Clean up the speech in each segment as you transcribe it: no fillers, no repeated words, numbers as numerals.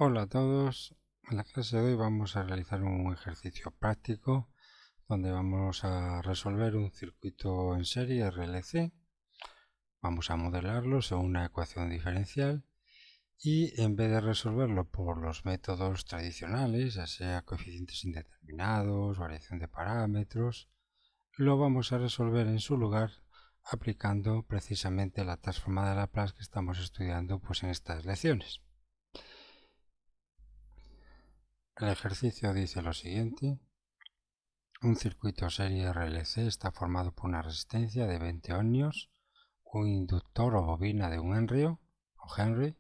Hola a todos, en la clase de hoy vamos a realizar un ejercicio práctico donde vamos a resolver un circuito en serie RLC. Vamos a modelarlo según una ecuación diferencial y en vez de resolverlo por los métodos tradicionales, ya sea coeficientes indeterminados, variación de parámetros, lo vamos a resolver en su lugar aplicando precisamente la transformada de Laplace que estamos estudiando pues en estas lecciones. El ejercicio dice lo siguiente: un circuito serie RLC está formado por una resistencia de 20 ohmios, un inductor o bobina de un Henry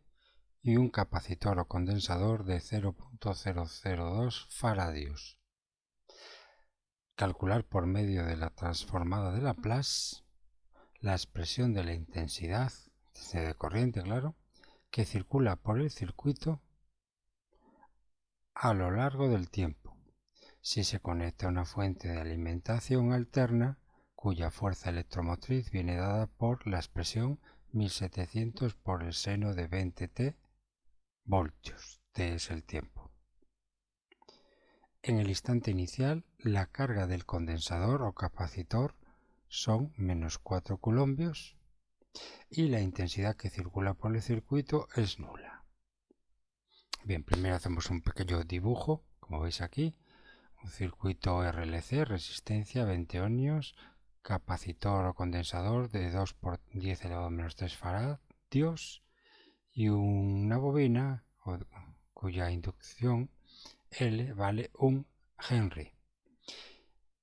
y un capacitor o condensador de 0.002 faradios. Calcular por medio de la transformada de Laplace la expresión de la intensidad de corriente, claro, que circula por el circuito a lo largo del tiempo, si se conecta a una fuente de alimentación alterna cuya fuerza electromotriz viene dada por la expresión 1700 por el seno de 20t voltios, t es el tiempo. En el instante inicial, la carga del condensador o capacitor son menos 4 coulombios y la intensidad que circula por el circuito es nula. Bien, primero hacemos un pequeño dibujo, como veis aquí. Un circuito RLC, resistencia 20 ohmios, capacitor o condensador de 2 por 10 elevado a menos 3 faradios y una bobina cuya inducción L vale 1 Henry.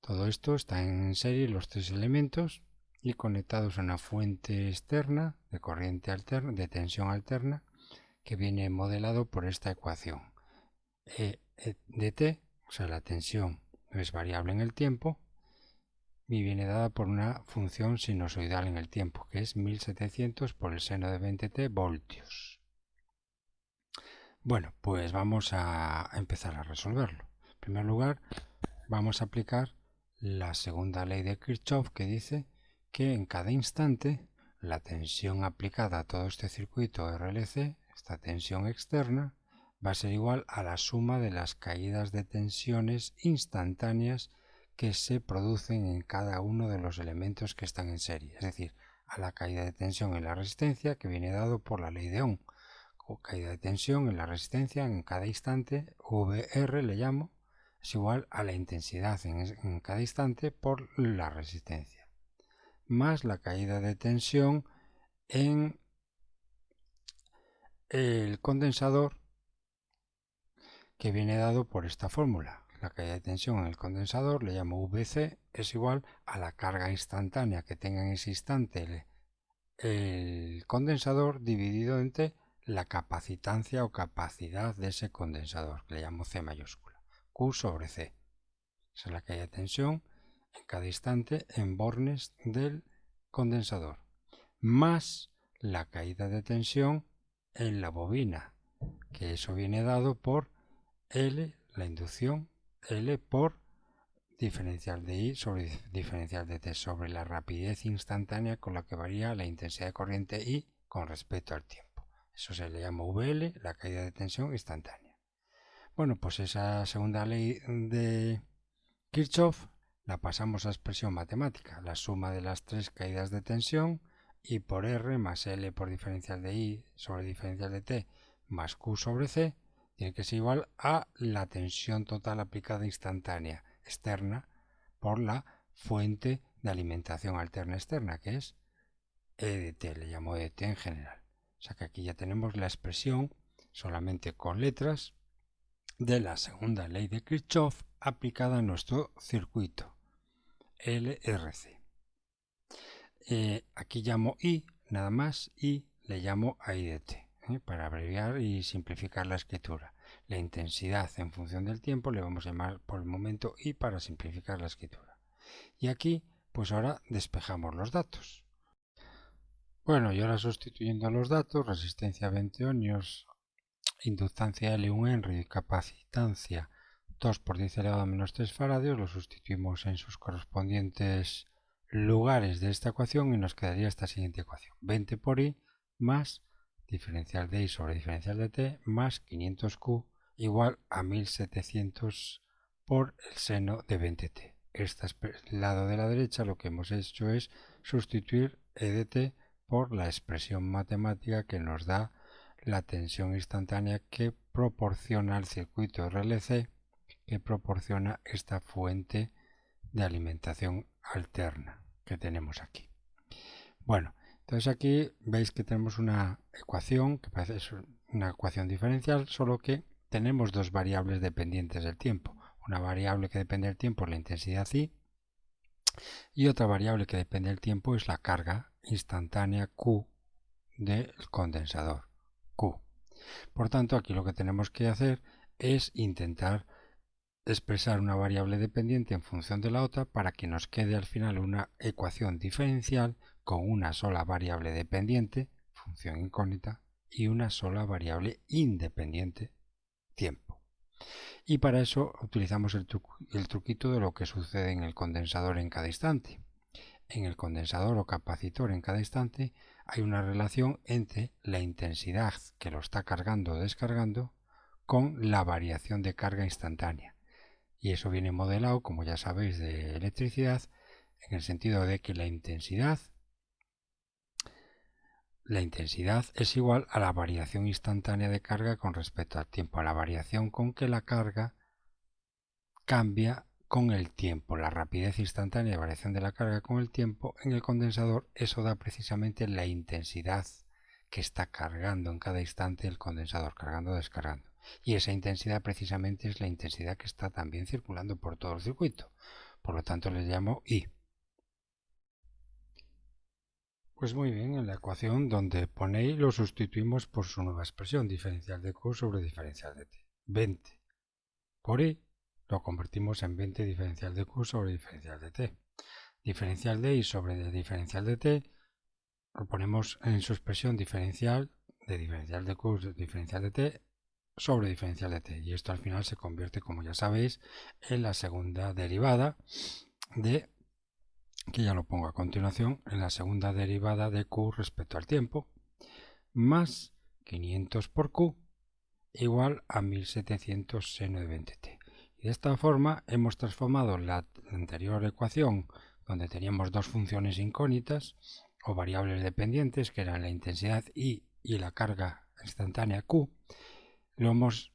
Todo esto está en serie, los tres elementos, y conectados a una fuente externa de corriente alterna, de tensión alterna, que viene modelado por esta ecuación. E de T, o sea, la tensión es variable en el tiempo y viene dada por una función sinusoidal en el tiempo, que es 1700 por el seno de 20t voltios. Bueno, pues vamos a empezar a resolverlo. En primer lugar, vamos a aplicar la segunda ley de Kirchhoff, que dice que en cada instante la tensión aplicada a todo este circuito RLC, esta tensión externa, va a ser igual a la suma de las caídas de tensiones instantáneas que se producen en cada uno de los elementos que están en serie, es decir, a la caída de tensión en la resistencia, que viene dado por la ley de Ohm, o caída de tensión en la resistencia en cada instante, VR le llamo, es igual a la intensidad en cada instante por la resistencia, más la caída de tensión en el condensador, que viene dado por esta fórmula. La caída de tensión en el condensador le llamo VC, es igual a la carga instantánea que tenga en ese instante el condensador dividido entre la capacitancia o capacidad de ese condensador, que le llamo C mayúscula, Q sobre C. Esa es la caída de tensión en cada instante en bornes del condensador, más la caída de tensión en la bobina, que eso viene dado por L, la inducción, L por diferencial de I sobre diferencial de T sobre la rapidez instantánea con la que varía la intensidad de corriente I con respecto al tiempo. Eso se le llama VL, la caída de tensión instantánea. Bueno, pues esa segunda ley de Kirchhoff la pasamos a expresión matemática, la suma de las tres caídas de tensión, I por R más L por diferencial de I sobre diferencial de T más Q sobre C, tiene que ser igual a la tensión total aplicada instantánea externa por la fuente de alimentación alterna externa, que es E de T, le llamo E de T en general. O sea que aquí ya tenemos la expresión solamente con letras de la segunda ley de Kirchhoff aplicada a nuestro circuito LRC. Aquí llamo I, nada más, y le llamo a I de T, para abreviar y simplificar la escritura. La intensidad en función del tiempo le vamos a llamar por el momento I para simplificar la escritura. Y aquí, pues ahora despejamos los datos. Bueno, y ahora sustituyendo los datos, resistencia 20 ohmios, inductancia L1 Henry, capacitancia 2 por 10 elevado a menos 3 faradios, lo sustituimos en sus correspondientes lugares de esta ecuación y nos quedaría esta siguiente ecuación: 20 por I más diferencial de I sobre diferencial de T más 500Q igual a 1700 por el seno de 20T. Este lado de la derecha lo que hemos hecho es sustituir E de T por la expresión matemática que nos da la tensión instantánea que proporciona el circuito RLC, que proporciona esta fuente de alimentación alterna que tenemos aquí. Bueno, entonces aquí veis que tenemos una ecuación que parece una ecuación diferencial, solo que tenemos dos variables dependientes del tiempo. Una variable que depende del tiempo es la intensidad I y otra variable que depende del tiempo es la carga instantánea Q del condensador, Q. Por tanto, aquí lo que tenemos que hacer es intentar expresar una variable dependiente en función de la otra para que nos quede al final una ecuación diferencial con una sola variable dependiente, función incógnita, y una sola variable independiente, tiempo. Y para eso utilizamos el truquito de lo que sucede en el condensador en cada instante. En el condensador o capacitor en cada instante hay una relación entre la intensidad que lo está cargando o descargando con la variación de carga instantánea. Y eso viene modelado, como ya sabéis, de electricidad, en el sentido de que la intensidad es igual a la variación instantánea de carga con respecto al tiempo, a la variación con que la carga cambia con el tiempo, la rapidez instantánea de variación de la carga con el tiempo. En el condensador eso da precisamente la intensidad que está cargando en cada instante el condensador, cargando o descargando. Y esa intensidad precisamente es la intensidad que está también circulando por todo el circuito. Por lo tanto le llamo I. Pues muy bien, en la ecuación donde ponéis lo sustituimos por su nueva expresión, diferencial de Q sobre diferencial de T. 20 por I lo convertimos en 20 diferencial de Q sobre diferencial de T. Diferencial de I sobre diferencial de T lo ponemos en su expresión diferencial de Q sobre diferencial de T sobre diferencial de T. Y esto al final se convierte, como ya sabéis, en la segunda derivada de, que ya lo pongo a continuación, en la segunda derivada de Q respecto al tiempo, más 500 por Q igual a 1700 seno de 20T. Y de esta forma hemos transformado la anterior ecuación, donde teníamos dos funciones incógnitas o variables dependientes, que eran la intensidad I y la carga instantánea Q, lo hemos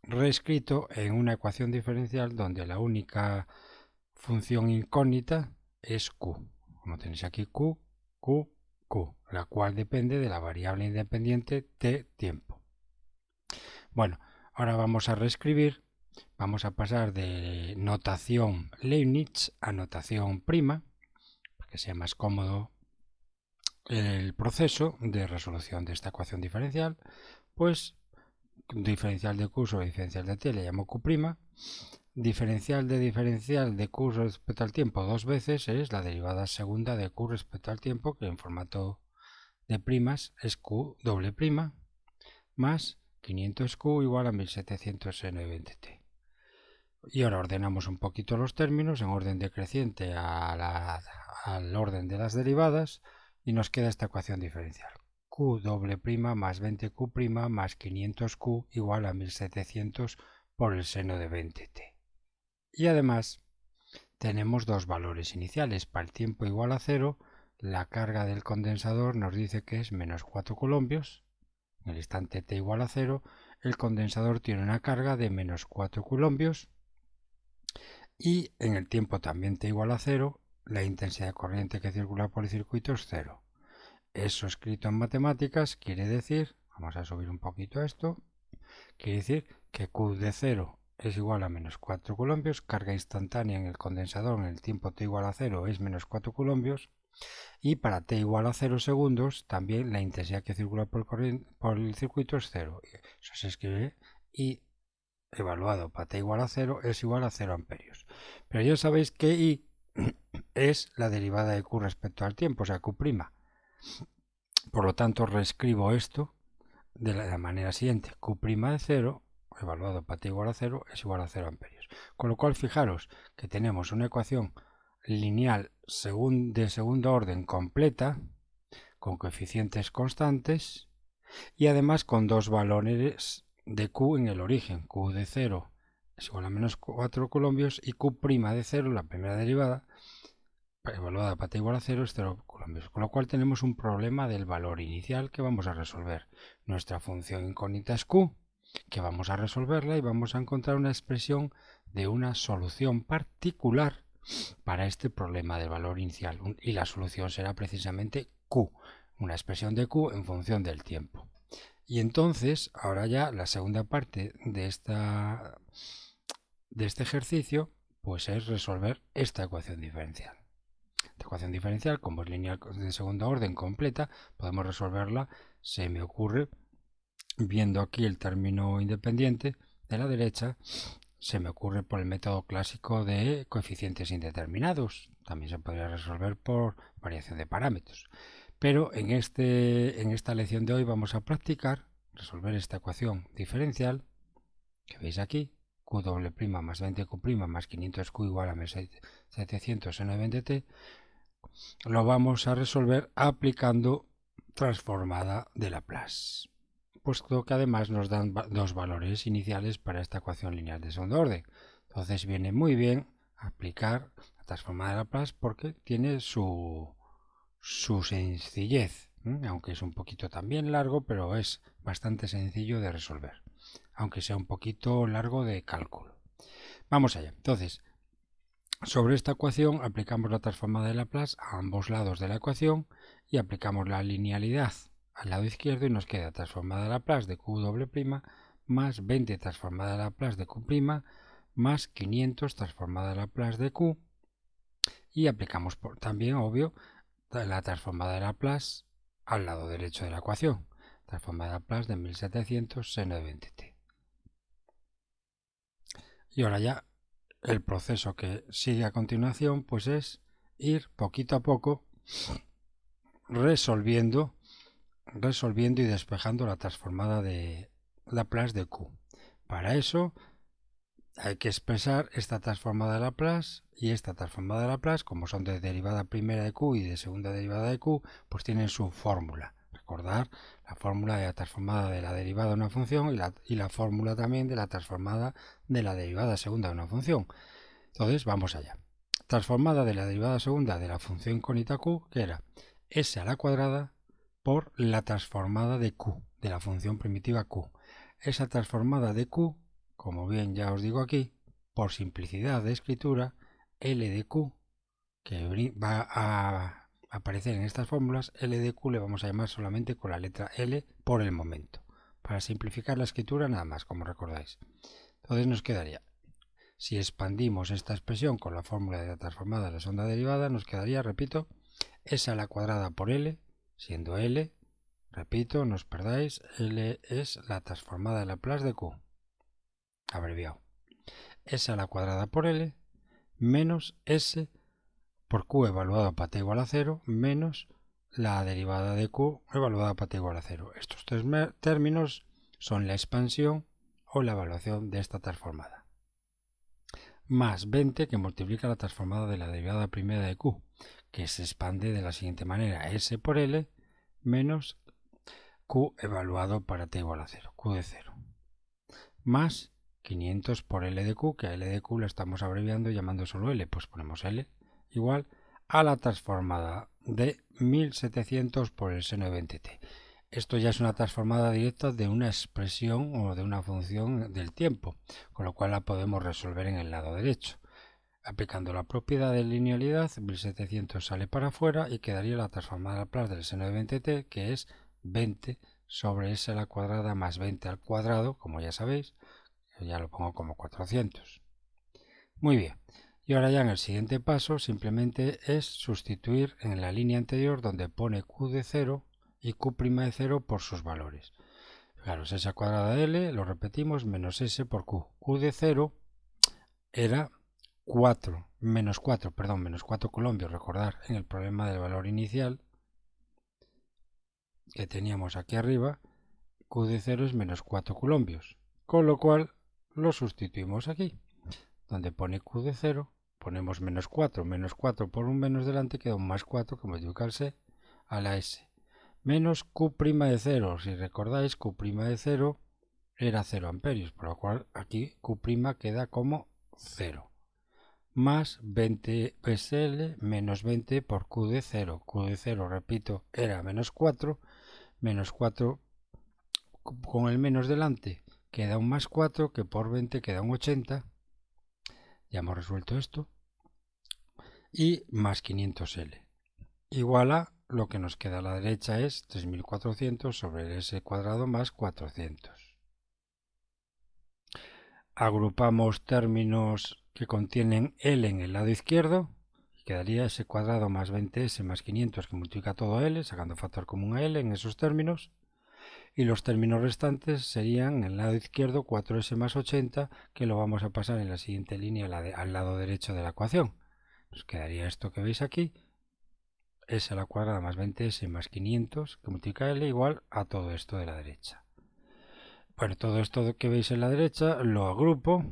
reescrito en una ecuación diferencial donde la única función incógnita es Q. Como tenéis aquí Q, Q, Q, la cual depende de la variable independiente T tiempo. Bueno, ahora vamos a reescribir, vamos a pasar de notación Leibniz a notación prima, para que sea más cómodo el proceso de resolución de esta ecuación diferencial. Pues diferencial de Q sobre diferencial de T le llamo Q', diferencial de Q respecto al tiempo dos veces es la derivada segunda de Q respecto al tiempo, que en formato de primas es Q doble prima, más 500Q igual a 1700 seno de 20T. Y ahora ordenamos un poquito los términos en orden decreciente al orden de las derivadas y nos queda esta ecuación diferencial. Q doble prima más 20Q' más 500Q igual a 1700 por el seno de 20T. Y además tenemos dos valores iniciales. Para el tiempo igual a 0, la carga del condensador nos dice que es menos 4 coulombs. En el instante t igual a 0, el condensador tiene una carga de menos 4 coulombs. Y en el tiempo también t igual a 0, la intensidad de corriente que circula por el circuito es 0. Eso escrito en matemáticas quiere decir, vamos a subir un poquito esto, quiere decir que Q de 0 es igual a menos 4 coulombs, carga instantánea en el condensador en el tiempo t igual a 0 es menos 4 coulombs, y para t igual a 0 segundos también la intensidad que circula por el circuito es 0. Eso se escribe I evaluado para t igual a 0 es igual a 0 amperios. Pero ya sabéis que I es la derivada de Q respecto al tiempo, o sea, Q'. Por lo tanto, reescribo esto de la manera siguiente. Q' de 0, evaluado para t igual a 0, es igual a 0 amperios. Con lo cual, fijaros que tenemos una ecuación lineal de segundo orden completa, con coeficientes constantes, y además con dos valores de Q en el origen. Q de 0 es igual a menos 4 colombios y Q' de 0, la primera derivada, evaluada para t igual a 0 es 0 colombios, con lo cual tenemos un problema del valor inicial que vamos a resolver. Nuestra función incógnita es Q, que vamos a resolverla y vamos a encontrar una expresión de una solución particular para este problema del valor inicial, y la solución será precisamente Q, una expresión de Q en función del tiempo. Y entonces, ahora ya la segunda parte de este ejercicio, pues es resolver esta ecuación diferencial. Esta ecuación diferencial, como es lineal de segunda orden completa, podemos resolverla, se me ocurre, viendo aquí el término independiente de la derecha, se me ocurre por el método clásico de coeficientes indeterminados. También se podría resolver por variación de parámetros. Pero en esta lección de hoy vamos a practicar resolver esta ecuación diferencial que veis aquí, Q doble prima más 20Q' más 500Q igual a 1700 N20T, lo vamos a resolver aplicando transformada de Laplace, puesto que además nos dan dos valores iniciales para esta ecuación lineal de segundo orden. Entonces viene muy bien aplicar la transformada de Laplace porque tiene su sencillez, aunque es un poquito también largo, pero es bastante sencillo de resolver, aunque sea un poquito largo de cálculo. Vamos allá. Entonces, sobre esta ecuación aplicamos la transformada de Laplace a ambos lados de la ecuación y aplicamos la linealidad al lado izquierdo y nos queda transformada de Laplace de Q doble prima más 20 transformada de Laplace de Q' más 500 transformada de Laplace de Q, y aplicamos también, obvio, la transformada de Laplace al lado derecho de la ecuación, transformada de Laplace de 1700 seno de 20t. Y ahora ya el proceso que sigue a continuación pues es ir poquito a poco resolviendo y despejando la transformada de Laplace de Q. Para eso hay que expresar esta transformada de Laplace y esta transformada de Laplace, como son de derivada primera de Q y de segunda derivada de Q, pues tienen su fórmula. Recordar la fórmula de la transformada de la derivada de una función y la fórmula también de la transformada de la derivada segunda de una función. Entonces vamos allá. Transformada de la derivada segunda de la función incógnita Q, que era s a la cuadrada por la transformada de Q, de la función primitiva Q. Esa transformada de Q, como bien ya os digo aquí, por simplicidad de escritura, L de Q, que va a aparecer en estas fórmulas, L de Q le vamos a llamar solamente con la letra L por el momento, para simplificar la escritura nada más, como recordáis. Entonces nos quedaría, si expandimos esta expresión con la fórmula de la transformada de la segunda derivada, nos quedaría, repito, s a la cuadrada por L, siendo L, repito, no os perdáis, L es la transformada de Laplace de Q, abreviado, s a la cuadrada por L menos s por Q evaluado para t igual a 0 menos la derivada de Q evaluada para t igual a 0. Estos tres términos son la expansión o la evaluación de esta transformada. Más 20 que multiplica la transformada de la derivada primera de Q, que se expande de la siguiente manera, S por L menos Q evaluado para t igual a 0, Q de 0, más 500 por L de Q, que a L de Q la estamos abreviando llamando solo L, pues ponemos L igual a la transformada de 1700 por el seno de 20t. Esto ya es una transformada directa de una expresión o de una función del tiempo, con lo cual la podemos resolver en el lado derecho. Aplicando la propiedad de linealidad, 1700 sale para afuera y quedaría la transformada de Laplace del seno de 20t, que es 20 sobre s a la cuadrada más 20 al cuadrado, como ya sabéis, yo ya lo pongo como 400. Muy bien. Y ahora ya en el siguiente paso simplemente es sustituir en la línea anterior donde pone Q de 0 y Q' de 0 por sus valores. Fijaros, s cuadrada de L, lo repetimos, menos S por Q. Q de 0 era menos 4 colombios, recordar, en el problema del valor inicial que teníamos aquí arriba, Q de 0 es menos 4 colombios, con lo cual lo sustituimos aquí, donde pone Q de 0, ponemos menos 4 por un menos delante queda un más 4 que multiplicarse a la S, menos Q' de 0. Si recordáis, Q' de 0 era 0 amperios, por lo cual aquí Q' queda como 0. Más 20 PSL menos 20 por Q de 0. Q de 0, repito, era menos 4. Menos 4 con el menos delante queda un más 4, que por 20 queda un 80. Ya hemos resuelto esto. Y más 500L. Igual a lo que nos queda a la derecha es 3400 sobre el S cuadrado más 400. Agrupamos términos que contienen L en el lado izquierdo. Quedaría S cuadrado más 20S más 500 que multiplica todo L, sacando factor común a L en esos términos. Y los términos restantes serían en el lado izquierdo 4S más 80, que lo vamos a pasar en la siguiente línea al lado derecho de la ecuación. Nos quedaría esto que veis aquí, S a la cuadrada más 20S más 500, que multiplica L igual a todo esto de la derecha. Bueno, todo esto que veis en la derecha lo agrupo.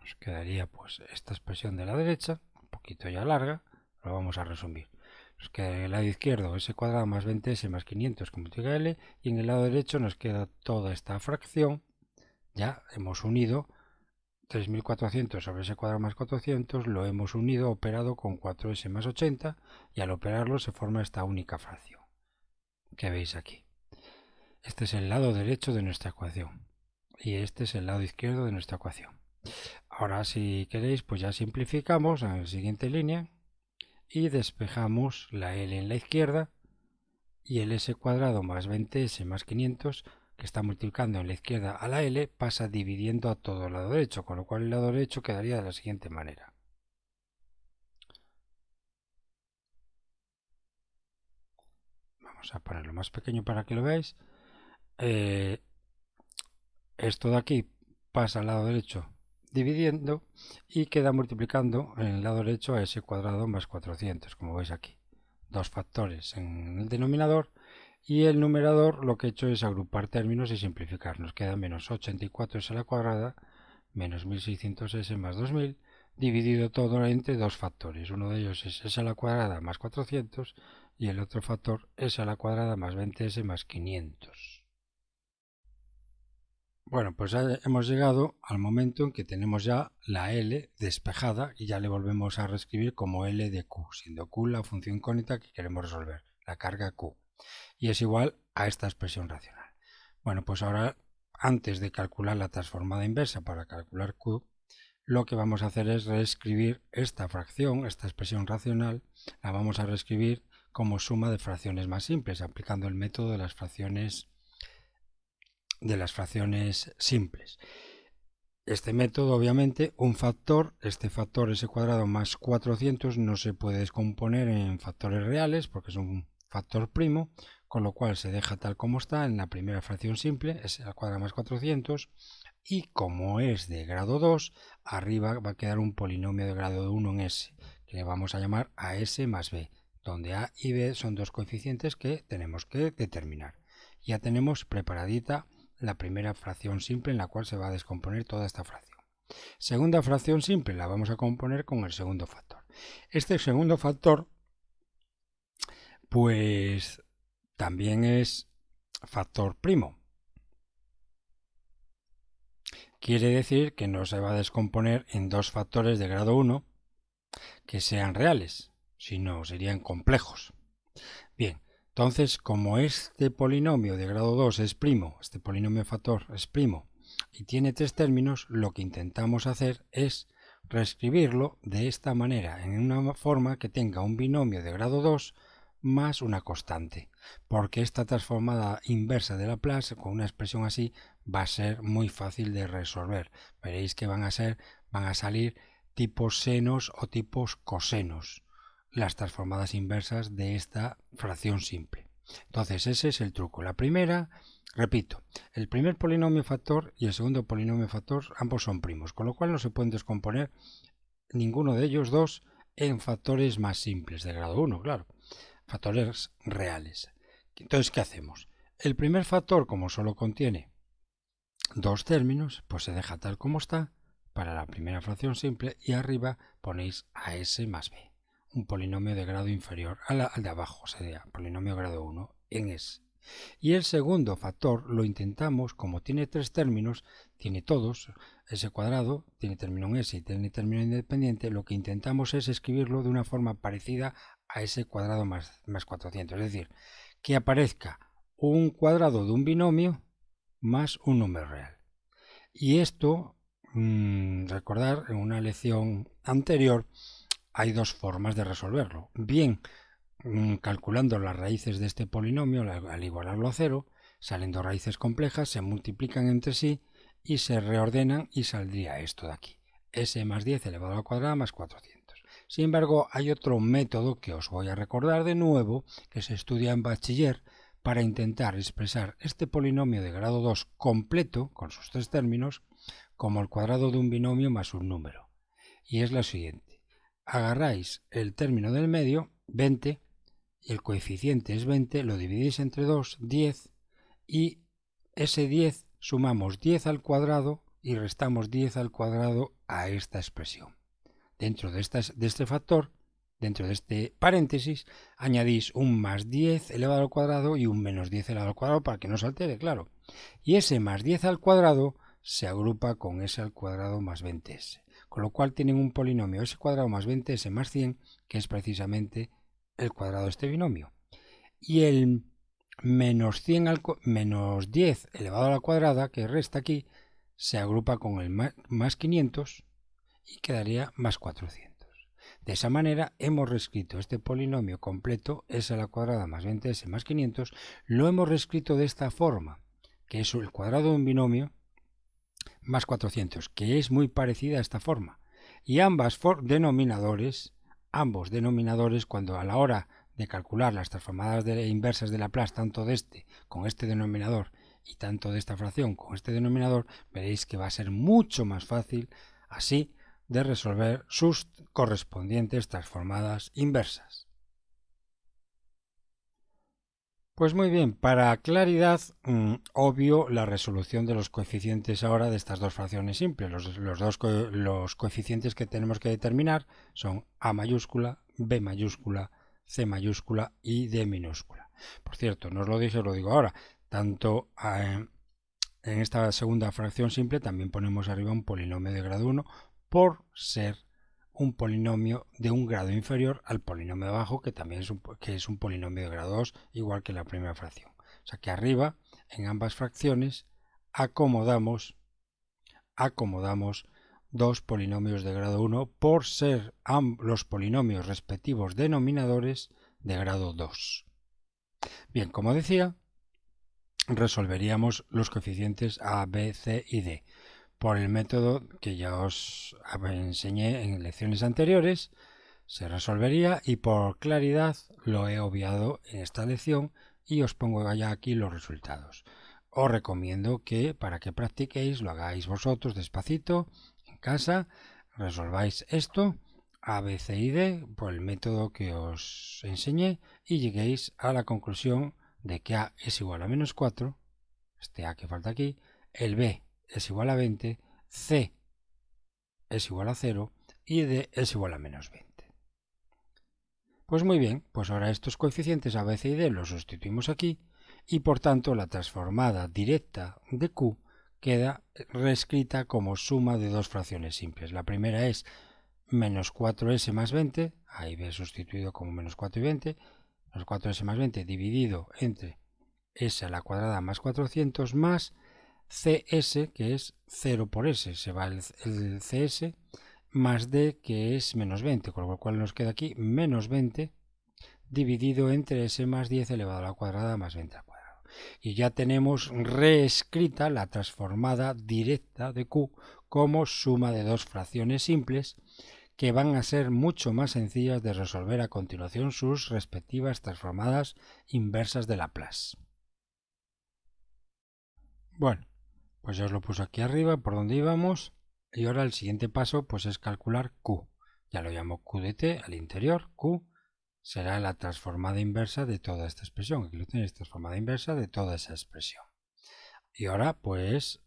Nos quedaría pues esta expresión de la derecha, un poquito ya larga, lo vamos a resumir. Nos queda en el lado izquierdo S cuadrado más 20S más 500 que multiplica L, y en el lado derecho nos queda toda esta fracción. Ya hemos unido 3400 sobre S cuadrado más 400, lo hemos unido, operado con 4S más 80, y al operarlo se forma esta única fracción que veis aquí. Este es el lado derecho de nuestra ecuación y este es el lado izquierdo de nuestra ecuación. Ahora, si queréis, pues ya simplificamos en la siguiente línea y despejamos la L en la izquierda y el S cuadrado más 20S más 500, que está multiplicando en la izquierda a la L, pasa dividiendo a todo el lado derecho, con lo cual el lado derecho quedaría de la siguiente manera. Vamos a ponerlo más pequeño para que lo veáis. Esto de aquí pasa al lado derecho dividiendo y queda multiplicando en el lado derecho a S cuadrado más 400, como veis aquí. Dos factores en el denominador, y el numerador lo que he hecho es agrupar términos y simplificar. Nos queda menos 84S a la cuadrada menos 1600S más 2000, dividido todo entre dos factores. Uno de ellos es S a la cuadrada más 400 y el otro factor S a la cuadrada más 20S más 500. Bueno, pues ya hemos llegado al momento en que tenemos ya la L despejada y ya le volvemos a reescribir como L de Q, siendo Q la función incógnita que queremos resolver, la carga Q, y es igual a esta expresión racional. Bueno, pues ahora, antes de calcular la transformada inversa para calcular Q, lo que vamos a hacer es reescribir esta fracción, esta expresión racional, la vamos a reescribir como suma de fracciones más simples, aplicando el método de las fracciones simples. Este método, obviamente, un factor, este factor S cuadrado más 400 no se puede descomponer en factores reales porque es un factor primo, con lo cual se deja tal como está en la primera fracción simple, S al cuadrado más 400, y como es de grado 2, arriba va a quedar un polinomio de grado 1 en S, que le vamos a llamar AS más B, donde A y B son dos coeficientes que tenemos que determinar. Ya tenemos preparadita la primera fracción simple en la cual se va a descomponer toda esta fracción. Segunda fracción simple la vamos a componer con el segundo factor. Este segundo factor pues también es factor primo. Quiere decir que no se va a descomponer en dos factores de grado 1 que sean reales, sino serían complejos. Bien, entonces como este polinomio de grado 2 es primo, este polinomio factor es primo, y tiene tres términos, lo que intentamos hacer es reescribirlo de esta manera, en una forma que tenga un binomio de grado 2 más una constante, porque esta transformada inversa de Laplace con una expresión así va a ser muy fácil de resolver. Veréis que van a salir tipos senos o tipos cosenos, las transformadas inversas de esta fracción simple. Entonces ese es el truco. La primera, repito, el primer polinomio factor y el segundo polinomio factor ambos son primos, con lo cual no se pueden descomponer ninguno de ellos dos en factores más simples de grado 1, claro, factores reales. Entonces, ¿qué hacemos? El primer factor, como solo contiene dos términos, pues se deja tal como está para la primera fracción simple y arriba ponéis AS más B, un polinomio de grado inferior al de abajo, sería polinomio grado 1, en S. Y el segundo factor lo intentamos, como tiene tres términos, tiene todos, S cuadrado, tiene término en S y tiene término independiente, lo que intentamos es escribirlo de una forma parecida a S cuadrado más 400. Es decir, que aparezca un cuadrado de un binomio más un número real. Y esto, recordar, en una lección anterior hay dos formas de resolverlo. Bien, calculando las raíces de este polinomio al igualarlo a cero, salen dos raíces complejas, se multiplican entre sí y se reordenan y saldría esto de aquí. S más 10 elevado a la cuadrada más 400. Sin embargo, hay otro método que os voy a recordar de nuevo, que se estudia en bachiller, para intentar expresar este polinomio de grado 2 completo, con sus tres términos, como el cuadrado de un binomio más un número. Y es lo siguiente. Agarráis el término del medio, 20, y el coeficiente es 20, lo dividís entre 2, 10, y ese 10 sumamos 10 al cuadrado y restamos 10 al cuadrado a esta expresión. Dentro de este factor, dentro de este paréntesis, añadís un más 10 elevado al cuadrado y un menos 10 elevado al cuadrado para que no se altere, claro. Y ese más 10 al cuadrado se agrupa con s al cuadrado más 20s. Con lo cual tienen un polinomio s cuadrado más 20s más 100, que es precisamente el cuadrado de este binomio. Y el menos 10 elevado a la cuadrada, que resta aquí, se agrupa con el más 500 y quedaría más 400. De esa manera hemos reescrito este polinomio completo, s a la cuadrada más 20s más 500, lo hemos reescrito de esta forma, que es el cuadrado de un binomio más 400, que es muy parecida a esta forma. Y ambos denominadores, cuando a la hora de calcular las transformadas inversas de Laplace, tanto de este con este denominador y tanto de esta fracción con este denominador, veréis que va a ser mucho más fácil así de resolver sus correspondientes transformadas inversas. Pues muy bien, para claridad, obvio la resolución de los coeficientes ahora de estas dos fracciones simples. Los coeficientes que tenemos que determinar son A mayúscula, B mayúscula, C mayúscula y D minúscula. Por cierto, no os lo dije, os lo digo ahora, tanto en esta segunda fracción simple también ponemos arriba un polinomio de grado 1 por ser un polinomio de un grado inferior al polinomio de abajo, que también es un polinomio de grado 2, igual que la primera fracción. O sea que arriba, en ambas fracciones, acomodamos dos polinomios de grado 1 por ser los polinomios respectivos denominadores de grado 2. Bien, como decía, resolveríamos los coeficientes A, B, C y D por el método que ya os enseñé en lecciones anteriores. Se resolvería y por claridad lo he obviado en esta lección y os pongo ya aquí los resultados. Os recomiendo que para que practiquéis lo hagáis vosotros despacito en casa, resolváis esto A, B, C y D por el método que os enseñé y lleguéis a la conclusión de que A es igual a menos 4, este A que falta aquí, el B es igual a 20, C es igual a 0 y D es igual a menos 20. Pues muy bien, pues ahora estos coeficientes A, B, C y D los sustituimos aquí y por tanto la transformada directa de Q queda reescrita como suma de dos fracciones simples. La primera es menos 4s más 20, ahí ve sustituido como menos 4 y 20, menos 4s más 20 dividido entre s a la cuadrada más 400 más cs, que es 0 por s, se va el cs, más d, que es menos 20, con lo cual nos queda aquí menos 20 dividido entre s más 10 elevado a la cuadrada más 20 al cuadrado. Y ya tenemos reescrita la transformada directa de Q como suma de dos fracciones simples que van a ser mucho más sencillas de resolver a continuación sus respectivas transformadas inversas de Laplace. Bueno, pues ya os lo puse aquí arriba por donde íbamos y ahora el siguiente paso pues es calcular Q. Ya lo llamo Q de t al interior. Q será la transformada inversa de toda esta expresión. Aquí lo tenéis, transformada inversa de toda esa expresión. Y ahora pues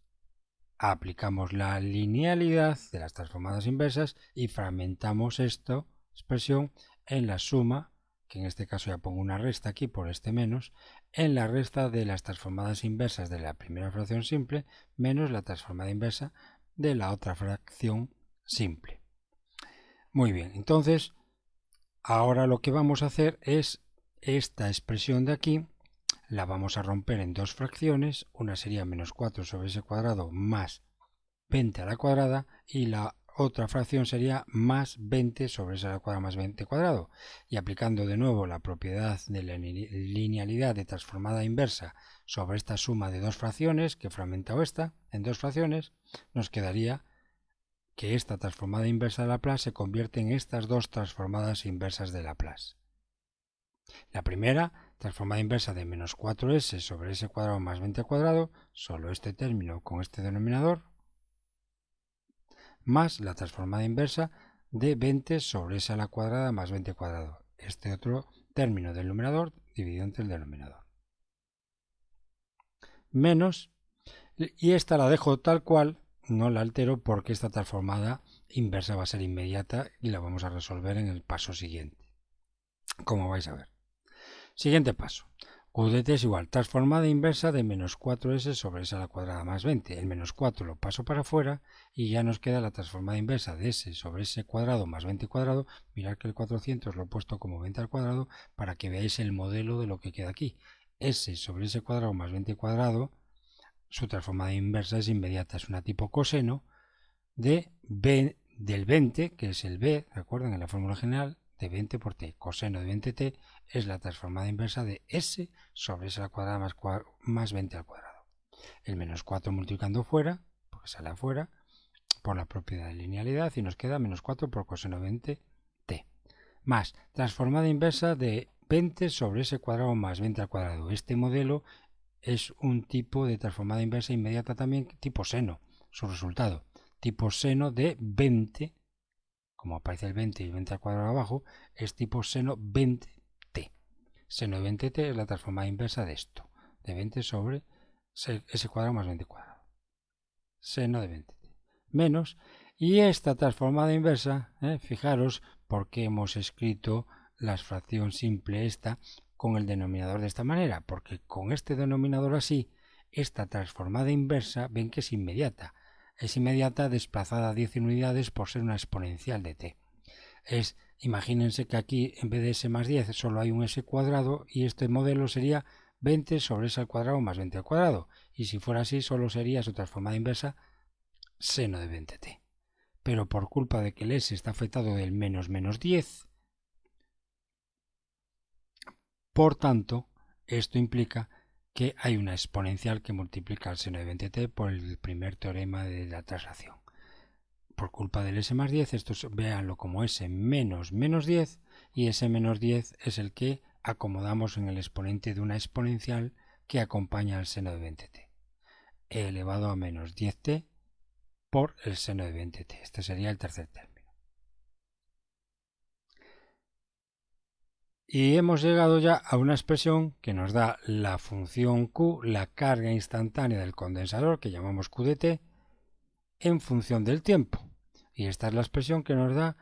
aplicamos la linealidad de las transformadas inversas y fragmentamos esta expresión en la suma que en este caso ya pongo una resta aquí por este menos, en la resta de las transformadas inversas de la primera fracción simple menos la transformada inversa de la otra fracción simple. Muy bien, entonces ahora lo que vamos a hacer es esta expresión de aquí, la vamos a romper en dos fracciones, una sería menos 4 sobre s cuadrado más 20 a la cuadrada y la otra fracción sería más 20 sobre s a la cuadrada más 20 cuadrado. Y aplicando de nuevo la propiedad de la linealidad de transformada inversa sobre esta suma de dos fracciones, que he fragmentado esta en dos fracciones, nos quedaría que esta transformada inversa de Laplace se convierte en estas dos transformadas inversas de Laplace. La primera, transformada inversa de menos 4s sobre s cuadrado más 20 cuadrado, solo este término con este denominador, más la transformada inversa de 20 sobre s a la cuadrada más 20 cuadrado. Este otro término del numerador dividido entre el denominador. Menos, y esta la dejo tal cual, no la altero porque esta transformada inversa va a ser inmediata y la vamos a resolver en el paso siguiente, como vais a ver. Siguiente paso. Q de t es igual transformada inversa de menos 4s sobre s a la cuadrada más 20. El menos 4 lo paso para afuera y ya nos queda la transformada inversa de s sobre s cuadrado más 20 cuadrado. Mirad que el 400 lo he puesto como 20 al cuadrado para que veáis el modelo de lo que queda aquí. S sobre s cuadrado más 20 cuadrado, su transformada inversa es inmediata, es una tipo coseno de b del 20, que es el b, recuerden en la fórmula general, de 20 por t. Coseno de 20t es la transformada inversa de s sobre s a la cuadrada más 20 al cuadrado. El menos 4 multiplicando fuera, porque sale afuera, por la propiedad de linealidad, y nos queda menos 4 por coseno de 20t. Más transformada inversa de 20 sobre s cuadrado más 20 al cuadrado. Este modelo es un tipo de transformada inversa inmediata también, tipo seno, su resultado. Tipo seno de 20, como aparece el 20 y el 20 al cuadrado abajo, es tipo seno 20t. Seno de 20t es la transformada inversa de esto, de 20 sobre s cuadrado más 20 cuadrado. Seno de 20t. Menos, y esta transformada inversa, fijaros por qué hemos escrito la fracción simple esta con el denominador de esta manera, porque con este denominador así, esta transformada inversa, ven que es inmediata. Es inmediata desplazada a 10 unidades por ser una exponencial de t. Imagínense que aquí en vez de s más 10 solo hay un s cuadrado y este modelo sería 20 sobre s al cuadrado más 20 al cuadrado. Y si fuera así, solo sería su transformada inversa seno de 20t. Pero por culpa de que el s está afectado del menos 10, por tanto, esto implica que hay una exponencial que multiplica el seno de 20t por el primer teorema de la traslación. Por culpa del s más 10, estos véanlo como s menos 10, y ese menos 10 es el que acomodamos en el exponente de una exponencial que acompaña al seno de 20t. E elevado a menos 10t por el seno de 20t. Este sería el tercer término. Y hemos llegado ya a una expresión que nos da la función Q, la carga instantánea del condensador, que llamamos Q de t, en función del tiempo. Y esta es la expresión que nos da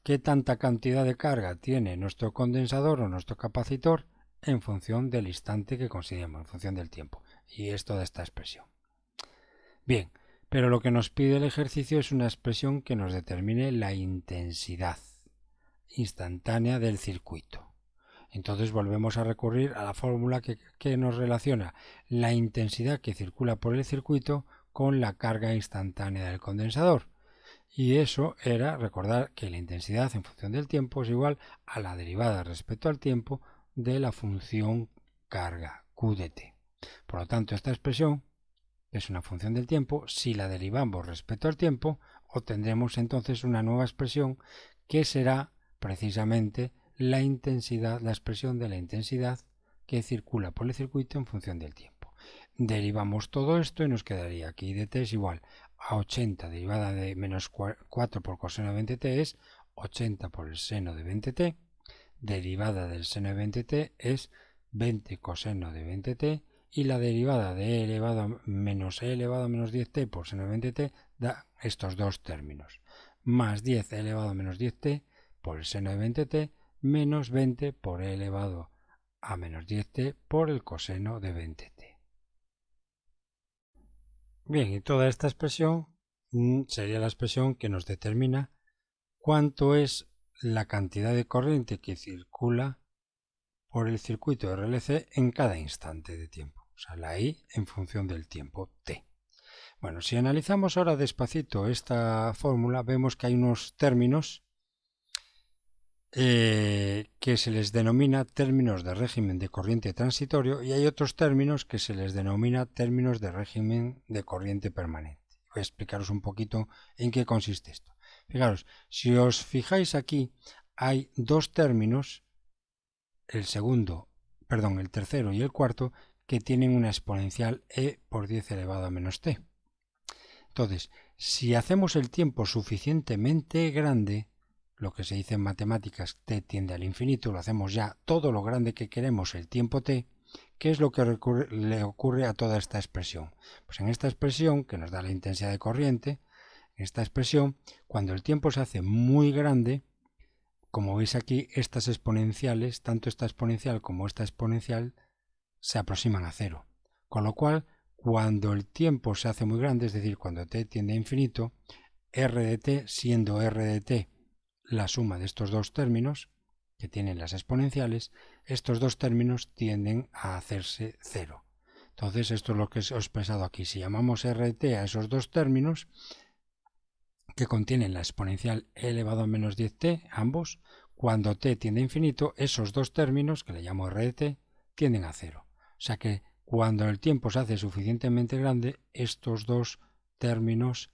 qué tanta cantidad de carga tiene nuestro condensador o nuestro capacitor en función del instante que consideramos, en función del tiempo. Y es toda esta expresión. Bien, pero lo que nos pide el ejercicio es una expresión que nos determine la intensidad instantánea del circuito. Entonces volvemos a recurrir a la fórmula que nos relaciona la intensidad que circula por el circuito con la carga instantánea del condensador. Y eso era recordar que la intensidad en función del tiempo es igual a la derivada respecto al tiempo de la función carga Q de t. Por lo tanto, esta expresión es una función del tiempo. Si la derivamos respecto al tiempo, obtendremos entonces una nueva expresión que será precisamente la intensidad, la expresión de la intensidad que circula por el circuito en función del tiempo. Derivamos todo esto y nos quedaría aquí de t es igual a 80 derivada de menos 4 por coseno de 20t es 80 por el seno de 20t, derivada del seno de 20t es 20 coseno de 20t, y la derivada de e elevado a menos 10t por seno de 20t da estos dos términos, más 10 elevado a menos 10t por el seno de 20t menos 20 por e elevado a menos 10t por el coseno de 20t. Bien, y toda esta expresión sería la expresión que nos determina cuánto es la cantidad de corriente que circula por el circuito RLC en cada instante de tiempo. O sea, la I en función del tiempo t. Bueno, si analizamos ahora despacito esta fórmula, vemos que hay unos términos que se les denomina términos de régimen de corriente transitorio y hay otros términos que se les denomina términos de régimen de corriente permanente. Voy a explicaros un poquito en qué consiste esto. Fijaros, si os fijáis aquí, hay dos términos, el tercero y el cuarto, que tienen una exponencial e por 10 elevado a menos t. Entonces, si hacemos el tiempo suficientemente grande, lo que se dice en matemáticas t tiende al infinito, lo hacemos ya todo lo grande que queremos el tiempo t, ¿qué es lo que le ocurre a toda esta expresión? Pues en esta expresión, que nos da la intensidad de corriente, en esta expresión, cuando el tiempo se hace muy grande, como veis aquí, estas exponenciales, tanto esta exponencial como esta exponencial, se aproximan a cero. Con lo cual, cuando el tiempo se hace muy grande, es decir, cuando t tiende a infinito, r de t, siendo r de t la suma de estos dos términos, que tienen las exponenciales, estos dos términos tienden a hacerse cero. Entonces, esto es lo que os he expresado aquí. Si llamamos r de t a esos dos términos, que contienen la exponencial e elevado a menos 10t, ambos, cuando t tiende a infinito, esos dos términos, que le llamo r de t, tienden a cero. O sea que cuando el tiempo se hace suficientemente grande, estos dos términos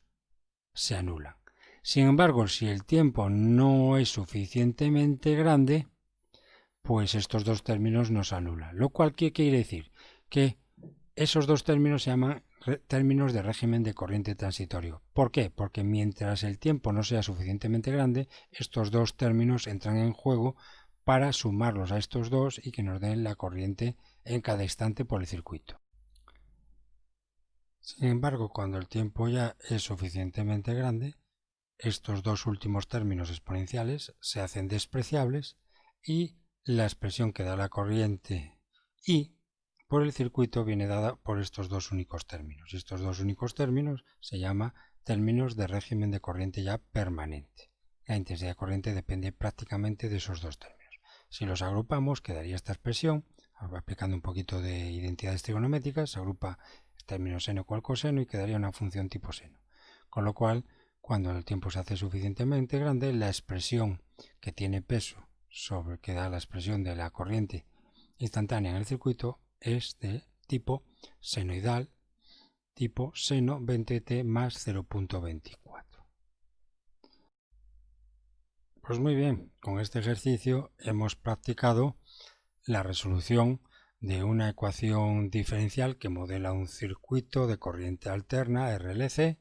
se anulan. Sin embargo, si el tiempo no es suficientemente grande, pues estos dos términos no se anulan. Lo cual, ¿qué quiere decir? Que esos dos términos se llaman términos de régimen de corriente transitorio. ¿Por qué? Porque mientras el tiempo no sea suficientemente grande, estos dos términos entran en juego para sumarlos a estos dos y que nos den la corriente en cada instante por el circuito. Sin embargo, cuando el tiempo ya es suficientemente grande, estos dos últimos términos exponenciales se hacen despreciables y la expresión que da la corriente I por el circuito viene dada por estos dos únicos términos. Y estos dos únicos términos se llaman términos de régimen de corriente ya permanente. La intensidad de corriente depende prácticamente de esos dos términos. Si los agrupamos, quedaría esta expresión, aplicando un poquito de identidades trigonométricas, se agrupa el término seno con el coseno y quedaría una función tipo seno. Con lo cual, cuando el tiempo se hace suficientemente grande, la expresión que tiene peso sobre que da la expresión de la corriente instantánea en el circuito es de tipo senoidal, tipo seno 20t más 0.24. Pues muy bien, con este ejercicio hemos practicado la resolución de una ecuación diferencial que modela un circuito de corriente alterna RLC.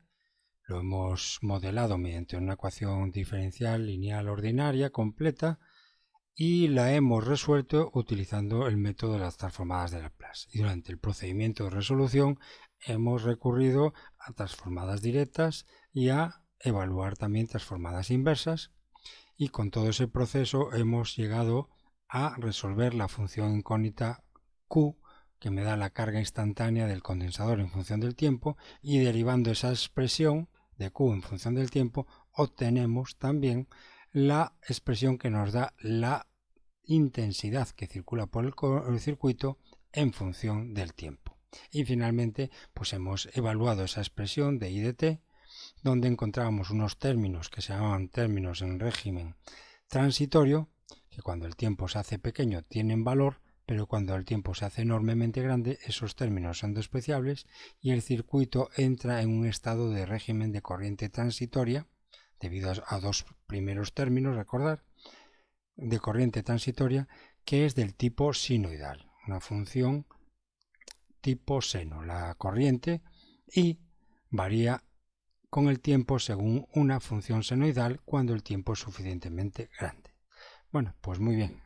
Lo hemos modelado mediante una ecuación diferencial lineal ordinaria completa y la hemos resuelto utilizando el método de las transformadas de Laplace. Y durante el procedimiento de resolución hemos recurrido a transformadas directas y a evaluar también transformadas inversas. Y con todo ese proceso hemos llegado a resolver la función incógnita Q, que me da la carga instantánea del condensador en función del tiempo, y derivando esa expresión de Q en función del tiempo, obtenemos también la expresión que nos da la intensidad que circula por el circuito en función del tiempo. Y finalmente, pues hemos evaluado esa expresión de I de t, donde encontrábamos unos términos que se llamaban términos en régimen transitorio, que cuando el tiempo se hace pequeño tienen valor, pero cuando el tiempo se hace enormemente grande, esos términos son despreciables y el circuito entra en un estado de régimen de corriente transitoria, debido a dos primeros términos, recordar, de corriente transitoria, que es del tipo sinoidal, una función tipo seno, la corriente, y varía con el tiempo según una función senoidal cuando el tiempo es suficientemente grande. Bueno, pues muy bien.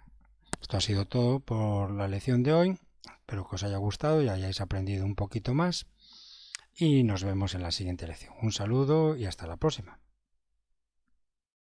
Esto ha sido todo por la lección de hoy. Espero que os haya gustado y hayáis aprendido un poquito más. Y nos vemos en la siguiente lección. Un saludo y hasta la próxima.